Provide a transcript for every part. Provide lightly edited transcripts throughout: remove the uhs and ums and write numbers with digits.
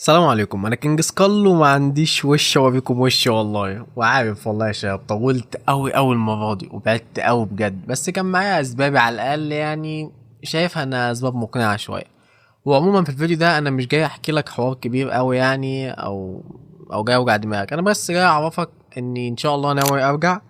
السلام عليكم، انا كينج سكال وما عنديش وش اوريكم وش والله. وعارف والله يا شباب طولت قوي المره دي وبعدت قوي بجد، بس كان معايا اسبابي على الاقل، يعني شايفها انها اسباب مقنعه شويه. وعموما في الفيديو ده انا مش جاي احكي لك حوار كبير قوي يعني او جاي اوجع دماغك، انا بس جاي اعرفك اني ان شاء الله ناوي ارجع.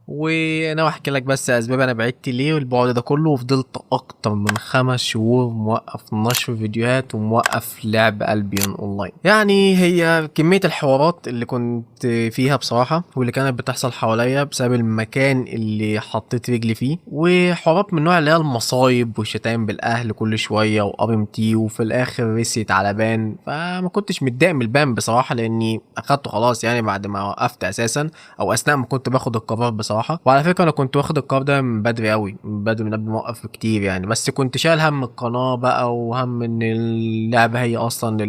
وانا احكي لك بس اسباب انا بعدت ليه والبعد ده كله، وفضلت اكتر من 5 شهور موقف نشر فيديوهات وموقف لعب البيون اونلاين. يعني هي كمية الحوارات اللي كنت فيها بصراحة واللي كانت بتحصل حواليا بسبب المكان اللي حطيت رجلي فيه، وحوارات من النوع اللي هي المصايب والشتايم بالاهل كل شوية وار ام تي، وفي الاخر رسيت على بان. فما كنتش متضايق من البان بصراحة لاني اخدته خلاص، يعني بعد ما وقفت اساسا او اثناء ما كنت باخد القرار بصراحه. وعلى فكره انا كنت واخد القرار ده من بدري قوي، من بدري، من قبل ما اوقف بكتير يعني، بس كنت شايل هم القناه بقى وهم ان اللعبه هي اصلا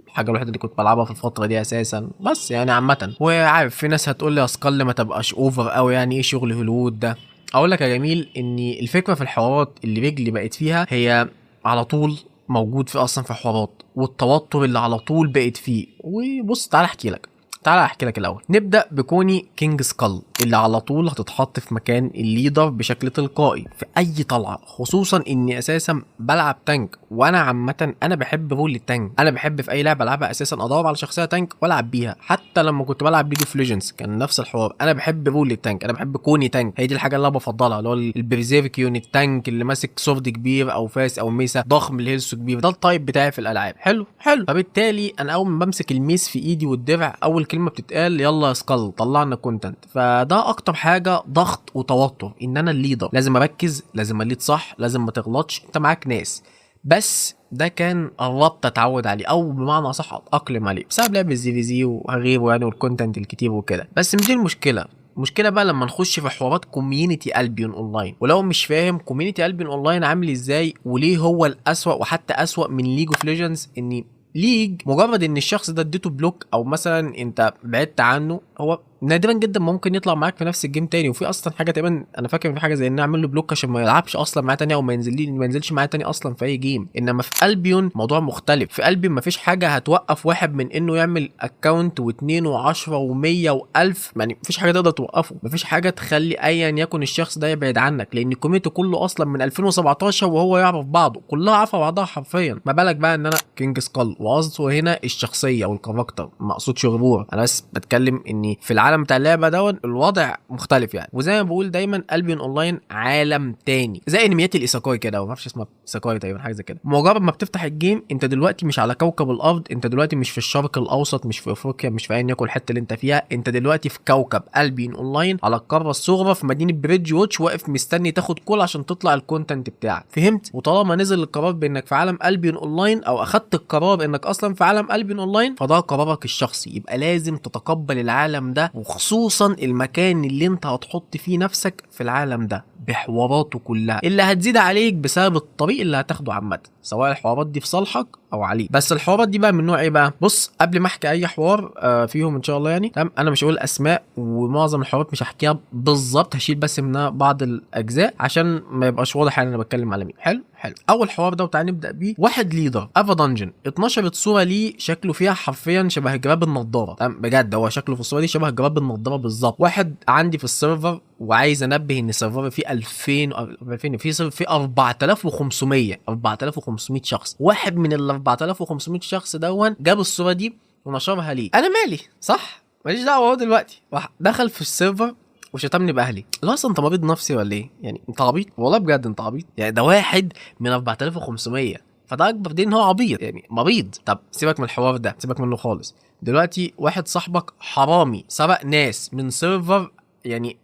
الحاجه الوحيده اللي كنت بلعبها في الفتره دي اساسا. بس يعني عامه، وعارف في ناس هتقول لي اسقل ما تبقاش اوفر قوي، يعني ايه شغل هوليوود ده؟ اقول لك يا جميل ان الفكره في الحوارات اللي رجلي بقت فيها هي على طول موجود في اصلا في حوارات، والتوتر اللي على طول بقت فيه. وبص تعالى احكي لك، تعالى احكي لك الاول. نبدا بكوني كينج سكال اللي على طول هتتحط في مكان الليدر بشكل تلقائي في اي طلعه، خصوصا اني اساسا بلعب تانك. وانا عامه انا بحب رول التانك، انا بحب في اي لعبه العبها اساسا ادور على شخصيه تانك والعب بيها. حتى لما كنت بلعب ليج اوف ليجندز كان نفس الحوار، انا بحب رول التانك، انا بحب كوني تانك، هي دي الحاجه اللي انا بفضلها، اللي هو البرزيركيون التانك اللي ماسك سورد كبير او فاس او ميسا ضخم الهيلث كبير، ده التايب بتاعي في الالعاب. حلو حلو. فبالتالي انا اول ما بمسك الميس في ايدي والدرع اول كلمه بتتقال يلا يا سكال طلعنا كونتنت. فده اكتر حاجه ضغط وتوتر، ان انا الليدر لازم اركز، لازم اليد صح، لازم ما تغلطش، انت معاك ناس. بس ده كان قربت اتعود عليه، او بمعنى اصح اتاقلم عليه بسبب لعب الزي في زي وغيره يعني، والكونتنت الكتير وكده. بس مش دي المشكله. المشكله بقى لما نخش في حوارات كوميونتي البيون اونلاين. ولو مش فاهم كوميونتي البيون اونلاين عامل ازاي وليه هو الاسوأ، وحتى اسوأ من ليج اوف ليجندز، اني ليج مجرد ان الشخص ده اديته بلوك او مثلا انت بعدت عنه، هو نادرا جدا ممكن يطلع معاك في نفس الجيم تاني. وفي اصلا حاجه تقريبا انا فاكر في حاجه زي ان اعمل له بلوك عشان ما يلعبش اصلا معاه تاني، او ما ينزلش معاه تاني اصلا في اي جيم. انما في البيون موضوع مختلف، في البيون مفيش حاجه هتوقف واحد من انه يعمل اكونت و2 و10 و100 و1000، يعني مفيش حاجه تقدر توقفه، مفيش حاجه تخلي ايا يكن الشخص ده يبعد عنك، لان الكوميونتي كله اصلا من 2017 وهو يعرف بعضه، كلها عارفه بعضها حرفيا. ما بالك بقى ان انا كينج سكال، وقصده هنا الشخصيه والكاركتر، ما اقصدش غرور، انا بس بتكلم اني في العالم بتاع اللعبه ده الوضع مختلف يعني. وزي ما بقول دايما البيون اونلاين عالم تاني، زي انميات الايساكاي كده، ما اعرفش اسمها ايساكاي تقريبا حاجه زي كده. مجرد ما بتفتح الجيم انت دلوقتي مش على كوكب الارض، انت دلوقتي مش في الشرق الاوسط، مش في افريقيا، مش في اي يكن الحته اللي انت فيها، انت دلوقتي في كوكب البيون اونلاين على القاره الصغرى في مدينه بريدج ووتش، واقف مستني تاخد كول عشان تطلع الكونتنت بتاعك. فهمت؟ وطالما نزل القرار بانك في عالم البيون اونلاين، او اخدت القرار انك اصلا في عالم البيون اونلاين، فده قرارك الشخصي، يبقى لازم تتقبل العالم ده، وخصوصا المكان اللي انت هتحط فيه نفسك في العالم ده بحواراته كلها اللي هتزيد عليك بسبب الطريق اللي هتاخده عامه، سواء الحوارات دي في صالحك او عليك. بس الحوارات دي بقى من نوع ايه بقى؟ بص قبل ما احكي اي حوار فيهم ان شاء الله يعني، تمام، انا مش هقول اسماء، ومعظم الحوارات مش هحكيها بالظبط، هشيل بس منها بعض الاجزاء عشان ما يبقاش واضح انا بتكلم على مين. حلو حلو. اول حوار ده وتعالى نبدا بيه. واحد ليدر افا دنجن اتنشرت صوره ليه شكله فيها حرفيا شبه جراب النضاره، تمام بجد هو شكله في الصوره دي شبه جراب النضاره بالظبط. واحد عندي في السيرفر، وعايز انبه ان السيرفر فيه 2000 في سيرفر فيه 4500 شخص. واحد من ال 4500 شخص دون جاب الصوره دي ونشرها ليه. انا مالي؟ صح، ماليش دعوه. هو دلوقتي دخل في السيرفر وشتمني باهلي. لا اصلا انت مريض نفسي ولا ايه؟ يعني انت عبيط والله بجد، انت عبيط يعني. ده واحد من 4500، فده اكبر دليل ان هو عبيط يعني مريض. طب سيبك من الحوار ده، سيبك منه خالص. دلوقتي واحد صاحبك حرامي سرق ناس من سيرفر يعني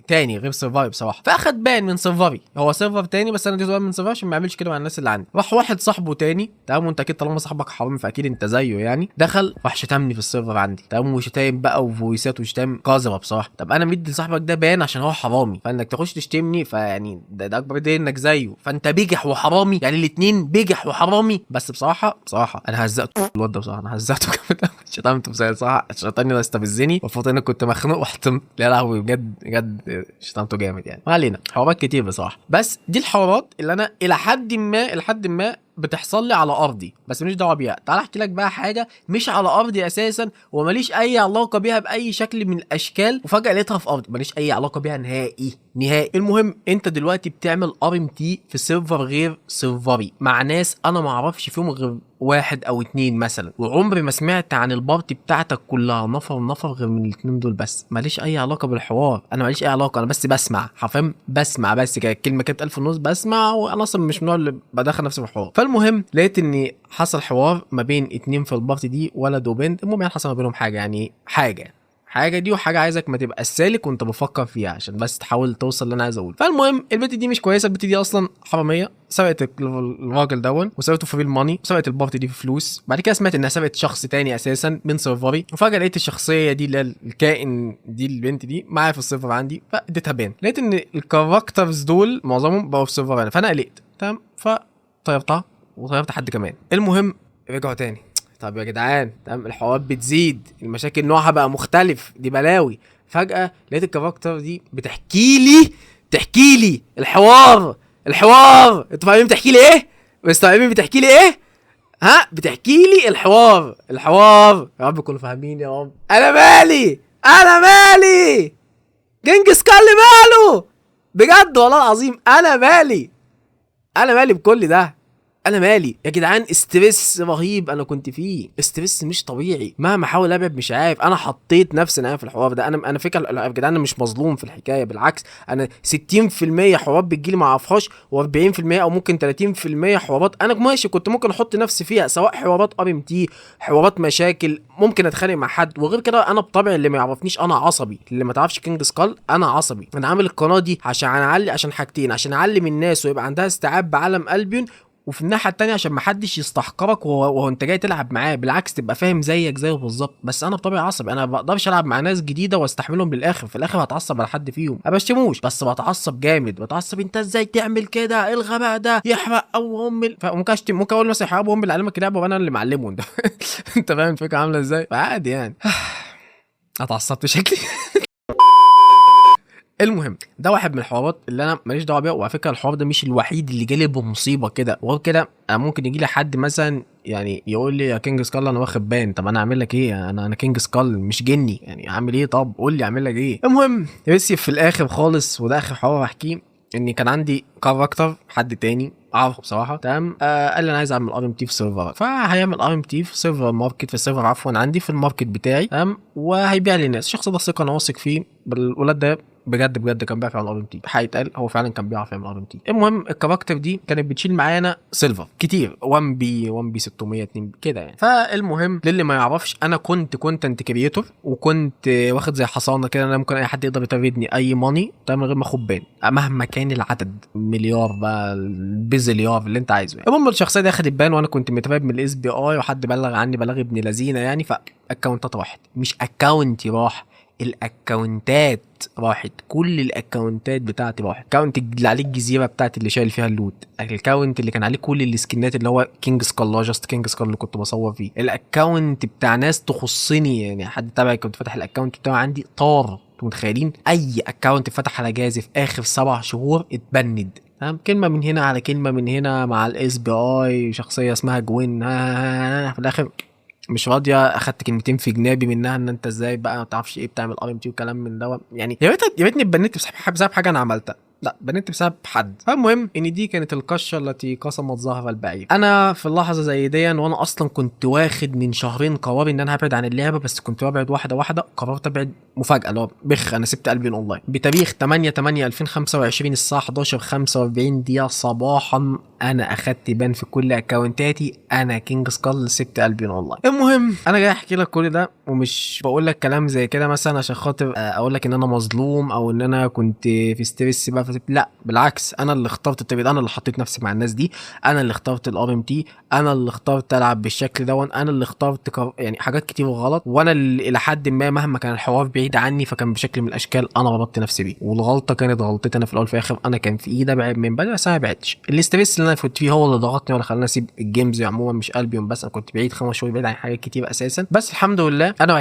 تاني غير سيرفري بصراحه، فاخد بان من سيرفري، هو سيرفر تاني بس انا اديته بان من سيرفر عشان ما يعملش كده مع الناس اللي عندي. راح واحد صاحبه تاني، تمام، وانت اكيد طالما صاحبك حرامي فاكيد انت زيه يعني، دخل راح شتمني في السيرفر عندي، تمام، وشتايم بقى وفويسات وشتايم قذره بصراحه. طب انا مدي لصاحبك ده بان عشان هو حرامي، فانك تخش تشتمني فيعني ده اكبر دليل انك زيه، فانت بجح وحرامي، يعني الاثنين بجح وحرامي. بس بصراحه انا هزقته الواد ده بصراحه، انا هزقته جامد، شتمته بصراحه، شتمني واستفزني، المفروض انا كنت مخنوق وحتمت. يا لهوي بجد شتمته جامد يعني. ما علينا، حوارات كتير بصراحه، بس دي الحوارات اللي انا الى حد ما بتحصل لي على ارضي بس ماليش دعوه بيها. تعال احكي لك بقى حاجه مش على ارضي اساسا وماليش اي علاقه بيها باي شكل من الاشكال، وفجاه لقيتها في ارضي ماليش اي علاقه بيها نهائي نهائي. المهم انت دلوقتي بتعمل ار ام تي في سيرفر غير سيرفري مع ناس انا ما اعرفش فيهم غير 1 أو 2 مثلا، وعمري ما سمعت عن البارتي بتاعتك كلها نفر غير من ال2 دول بس. ماليش اي علاقه بالحوار، انا ماليش اي علاقه، انا بس بسمع حرفيا، بسمع بس كده الكلمه كانت 1000 ونص بسمع، وانا اصلا مش من النوع اللي بدخل نفسي في الحوار. فالمهم لقيت ان حصل حوار ما بين 2 في البارتي دي، ولد وبنت. المهم يعني حصل ما بينهم حاجه، يعني حاجه دي وحاجه عايزك ما تبقى سالك وانت بفكر فيها عشان بس تحاول توصل اللي انا عايز اقوله. فالمهم البنت دي مش كويسه، البنت دي اصلا حراميه، سرقت الراجل دون وسرقته في ريل ماني، وسرقت البارتي دي في فلوس. بعد كده سمعت انها سرقت شخص تاني اساسا من سيرفري، وفجاه لقيت الشخصيه دي اللي الكائن دي البنت دي معايا في السيرفر عندي، فاديتها بان. لقيت ان الكاركترز دول معظمهم بقوا في سيرفر انا، فانا قلقت تمام، فطيرتها وطيرت حد كمان. المهم رجعوا تاني. طب يا جدعان تمام، الحوارات بتزيد، المشاكل نوعها بقى مختلف، دي بلاوي. فجأة لقيت الكاركتر دي بتحكي لي الحوار. انتوا فاهمين بتحكي لي ايه؟ مستوعبين بتحكي لي ايه؟ ها، بتحكي لي الحوار يا رب كلوا فاهمين يا رب. انا مالي جنجس كالي ماله بجد والله العظيم، انا مالي بكل ده. انا مالي يا جدعان؟ استرس رهيب انا كنت فيه، استرس مش طبيعي، مهما احاول ابعد مش عارف. انا حطيت نفسي انا في الحوار ده. انا فكره يا جدعان انا مش مظلوم في الحكايه، بالعكس انا 60% حوارات بتجيلي ما اعرفهاش، و40% او ممكن 30% حوارات انا ماشي كنت ممكن احط نفسي فيها، سواء حوارات ار ام تي، حوارات مشاكل، ممكن اتخانق مع حد. وغير كده انا بطبعي اللي ما يعرفنيش انا عصبي، اللي ما تعرفش كينج سكال انا عصبي. انا عامل القناه دي عشان حاجتين، عشان اعلم الناس ويبقى عندها استيعاب بعالم البيون، وفي الناحيه التانية عشان محدش يستحقرك وهو انت جاي تلعب معاه، بالعكس تبقى فاهم زيه بالظبط. بس انا بطبيعي عصبي، انا ما بقدرش العب مع ناس جديده واستحملهم للاخر، في الاخر هتعصب على حد فيهم، ما بشتموش بس بتعصب جامد، انت ازاي تعمل كده، ايه الغباء ده، يحرق او ممكن اشتم، ممكن اقول مثلا يحرق اللي علمك اللعبه وانا اللي معلمه انت. انت فاهم الفكره عامله ازاي؟ فعادي يعني. اتعصبت شكلي. المهم ده واحد من الحوارات اللي انا ماليش دعوه بيها. وعلى فكره الحوار ده مش الوحيد اللي جالي بمصيبه كده، وغير كده ممكن يجي لي حد مثلا يعني يقول لي يا كينج سكال انا واخد بان. طب انا اعمل لك ايه؟ انا كينج سكال مش جني يعني، اعمل ايه؟ طب قول لي اعمل لك ايه؟ المهم بس في الاخر خالص، وده اخر حوار احكيه، اني كان عندي كاركتر حد تاني اعرفه بصراحه تمام، قال لي انا عايز اعمل ار ام تي في سيرفر، فهيعمل ار ام تي في سيرفر ماركت، في السيرفر عفوا عندي في الماركت بتاعي تمام، وهيبيع لي الناس. الشخص ده ثقه انا واثق فيه، الولاد ده بجد كان بيعرف يعمل ار ام تي، هيتقال هو فعلا كان بيعرف يعمل ار ام تي. المهم الكاركتر دي كانت بتشيل معانا سيلفر كتير، 1 بي 600 2 بي كده يعني. فالمهم للي ما يعرفش، انا كنت كونتنت كريتور، وكنت واخد زي حصانه كده، انا ممكن اي حد يقدر يتريدني اي ماني تمام من غير ما اخد بان، مهما كان العدد، مليار بقى بزليار اللي انت عايزه يعني. المهم الشخصيه دي اخدت بان، وانا كنت متراقب من الاس بي اي، وحد بلغ عني بلاغ ابن لذينه يعني، فاكونتات راحت، مش اكونتي راح، الاكونتات راحت، كل الاكونتات بتاعتي راحت. الاكونت اللي عليه الجزيره بتاعتي اللي شايل فيها اللوت، الاكونت اللي كان عليه كل السكنات اللي هو كينج سكال، جاست كينج سكال اللي كنت بصور فيه، الاكونت بتاع ناس تخصني يعني، حد تبعي كنت فاتح الاكونت بتاعه عندي طار. انتوا متخيلين اي اكونت فتح على جهازي في اخر 7 شهور اتبند تمام، كلمه من هنا على كلمه من هنا مع الاس بي اي، شخصيه اسمها جوين في الاخر مش راضيه، اخدت كلمتين في جنابي منها ان انت ازاي بقى ما تعرفش ايه بتعمل ار ام تي وكلام من ده يعني. يا ريتني اتبنيت بسبب حاجه انا عملتها، لا بنت بسبب حد. فالمهم ان دي كانت القشه التي قسمت ظهر البعير. انا في اللحظه زي دي وانا اصلا كنت واخد من شهرين قرار ان انا هبعد عن اللعبه، بس كنت ببعد واحده واحده، قررت ابعد مفاجاه، اللي هو انا سبت قلبي اونلاين بتاريخ 8/8/2025 الساعه 11:45 دقيقه صباحا. انا اخدت بان في كل اكونتاتي، انا كينج سكال سبت قلبي اونلاين. المهم انا جاي احكي لك كل ده، ومش بقول لك كلام زي كده مثلا عشان خاطر اقول لك ان انا مظلوم او ان انا كنت في ستريس بقى، لا بالعكس، انا اللي اخترت الطريق، انا اللي حطيت نفسي مع الناس دي، انا اللي اخترت الار ام تي، انا اللي اخترت العب بالشكل ده، انا اللي اخترت يعني حاجات كتير غلط، وانا اللي الى حد ما مهما كان الحوار بعيد عني فكان بشكل من الاشكال انا ربطت نفسي بيه، والغلطه كانت غلطتي انا في الاول في الاخر، انا كان في ايدي ابعد من بدري بس انا ما بعدتش. الاستريس اللي انا كنت فيه هو اللي ضغطني ولا خلاني اسيب الجيمز عموما، مش قلبي بس، انا كنت بعيد 5 شهور بعيد عن حاجات كتير اساسا، بس الحمد لله انا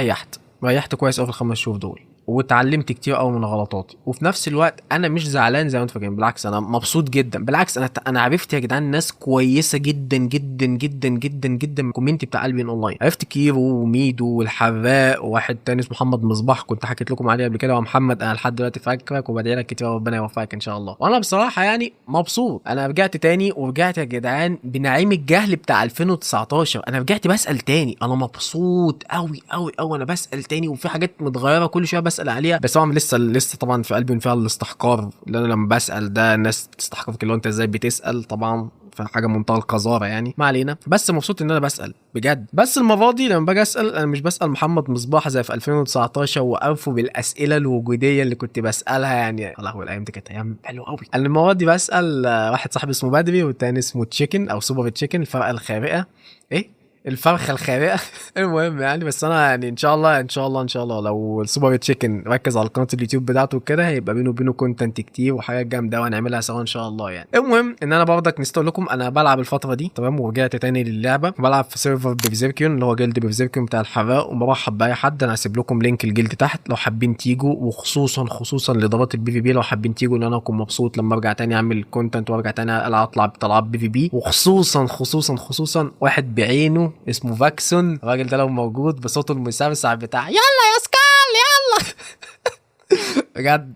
ريحت كويس قوي في ال5 شهور دول. واتعلمت كتير قوي من غلطاتي، وفي نفس الوقت انا مش زعلان زي ما انتوا فاكرين، بالعكس انا مبسوط جدا. بالعكس انا عرفت يا جدعان ناس كويسه جدا جدا جدا جدا جدا من الكوميونتي بتاع البين اونلاين. عرفت كيرو وميدو والحراق وواحد تاني اسمه محمد مصباح كنت حكيت لكم عليه قبل كده، ومحمد انا لحد دلوقتي فاكرك وبدعي لك كتير ربنا يوفقك ان شاء الله. وانا بصراحه يعني مبسوط، انا رجعت تاني ورجعت يا جدعان بنعيم الجهل بتاع 2019. انا رجعت بسال تاني، انا مبسوط قوي قوي قوي. انا بسال تاني وفي حاجات متغيره كل شويه بسال عليها، بس طبعا لسه طبعا في قلبي فيها الاستحقار، لان انا لما بسال ده الناس بتستحقرك اللي هو انت ازاي بتسال طبعا، فحاجه منتهى القذاره يعني. ما علينا، بس مبسوط ان انا بسال بجد. بس المره دي لما باجي اسال انا مش بسال محمد مصباح زي في 2019 وقفوا بالاسئله الوجوديه اللي كنت بسالها يعني. يا لهوي الايام دي كانت ايام حلوه قوي. انا المره دي بسال واحد صاحبي اسمه بدري والتاني اسمه تشيكن او سوبر تشيكن، الفرقه الخارقه، ايه الفرخه الخارقه. المهم يعني، بس انا يعني ان شاء الله ان شاء الله ان شاء الله لو السوبر تشيكن ركز على قناه اليوتيوب بتاعته كده هيبقى بينه وبينه كونتنت كتير وحاجات جامده وهنعملها سوا ان شاء الله يعني. المهم ان انا برضك نسيت اقول لكم انا بلعب الفتره دي تمام، ورجعت تاني للعبه، بلعب في سيرفر بيفزيركيون اللي هو جلد بيفزيركيون بتاع الحراق، وبرحب باي حد. انا هسيب لكم لينك الجلد تحت لو حابين تيجوا، وخصوصا لادارات البي في بي لو حابين تيجوا، ان انا اكون مبسوط لما ارجع تاني اعمل كونتنت وارجع تاني اطلع بطلعات بي في بي. وخصوصا واحد بعينه اسمه فاكسون، الراجل ده لو موجود بصوته المسرسع بتاع يلا يا سكال يلا.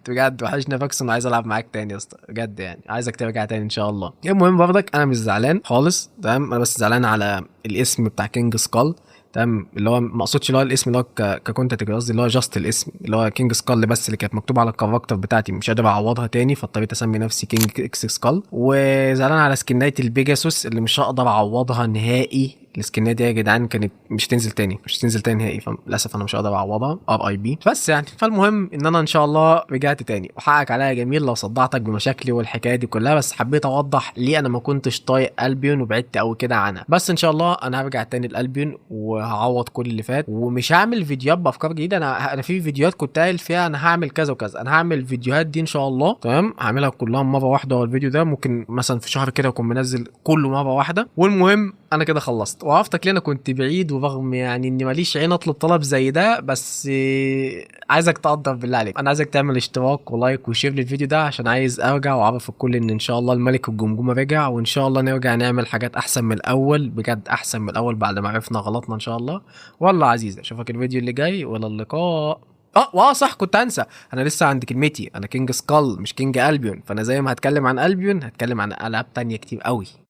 بجد وحشنا فاكسون، عايز العب معاك تاني يا اسطى بجد يعني، عايزك ترجع تاني ان شاء الله. المهم برضك انا مش زعلان خالص تمام، انا بس زعلان على الاسم بتاع كينج سكال تمام، اللي هو ما اقصدش اللي هو الاسم اللي هو ككونتنت، قصدي اللي هو جاست الاسم اللي هو كينج سكال بس، اللي كانت مكتوبه على الكاركتر بتاعتي مش قادر اعوضها تاني، فاضطريت اسمي نفسي كينج اكس سكال. وزعلان على سكنايه البيجاسوس اللي مش هقدر اعوضها نهائي. السكنات دي يا جدعان كانت مش هتنزل تاني نهائي، فللاسف انا مش هقدر اعوضها ار اي بي بس يعني. فالمهم ان انا ان شاء الله رجعت تاني، وحقك عليا جميل لو صدعتك بمشاكلي والحكايه دي كلها، بس حبيت اوضح ليه انا ما كنتش طايق البيون وبعدت قوي كده عنها. بس ان شاء الله انا هرجع تاني لالبيون وهعوض كل اللي فات، ومش هعمل فيديوهات بافكار جديده. انا في فيديوهات كنت قايل فيها انا هعمل كذا وكذا، انا هعمل الفيديوهات دي ان شاء الله تمام، هعملها كلها مره واحده. والفيديو ده ممكن مثلا في شهر كده اكون منزل كله مره واحده. والمهم انا كده خلصت، وعرفتك ليه انا كنت بعيد، ورغم يعني اني ماليش عين اطلب طلب زي ده، بس عايزك تقدر بالله عليك، انا عايزك تعمل اشتراك ولايك وشير للفيديو ده، عشان عايز ارجع واعرف الكل ان شاء الله الملك الجمجمه رجع، وان شاء الله نرجع نعمل حاجات احسن من الاول، بجد احسن من الاول بعد ما عرفنا غلطنا ان شاء الله. والله عزيز اشوفك الفيديو اللي جاي، والى اللقاء. صح كنت انسى، انا لسه عند كلمتي، انا كينج سكال مش كينج البيون، فانا زي ما هتكلم عن البيون هتكلم عن العاب تانية كتير قوي.